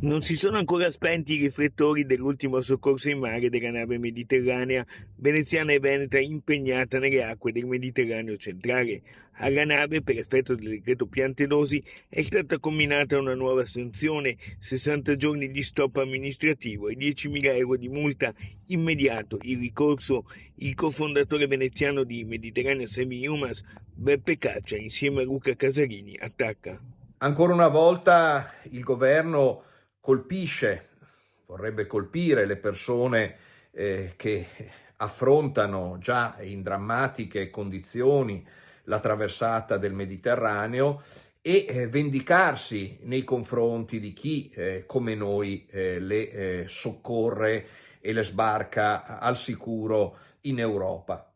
Non si sono ancora spenti i riflettori dell'ultimo soccorso in mare della nave mediterranea veneziana e veneta impegnata nelle acque del Mediterraneo centrale. Alla nave, per effetto del decreto Piantedosi, è stata comminata una nuova sanzione, 60 giorni di stop amministrativo e 10.000 euro di multa immediato. Il ricorso, il cofondatore veneziano di Mediterraneo Semi-Humas, Beppe Caccia, insieme a Luca Casarini, attacca. Ancora una volta il governo colpisce, vorrebbe colpire le persone che affrontano già in drammatiche condizioni la traversata del Mediterraneo e vendicarsi nei confronti di chi, come noi, le soccorre e le sbarca al sicuro in Europa.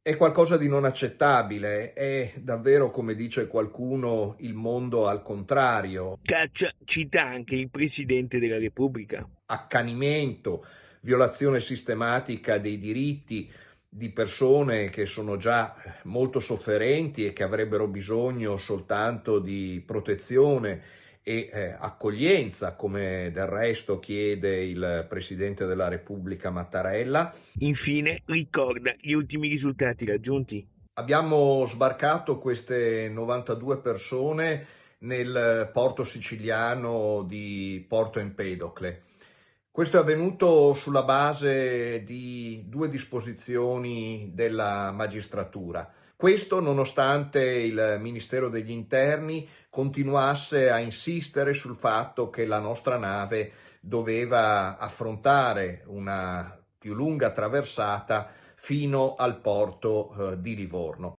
È qualcosa di non accettabile, è davvero, come dice qualcuno, il mondo al contrario, Caccia cita anche il Presidente della Repubblica. accanimento, violazione sistematica dei diritti di persone che sono già molto sofferenti e che avrebbero bisogno soltanto di protezione e accoglienza, come del resto chiede il Presidente della Repubblica Mattarella. Infine ricorda gli ultimi risultati raggiunti. Abbiamo sbarcato queste 92 persone nel porto siciliano di Porto Empedocle. Questo è avvenuto sulla base di due disposizioni della magistratura. Questo nonostante il Ministero degli Interni continuasse a insistere sul fatto che la nostra nave doveva affrontare una più lunga traversata fino al porto di Livorno.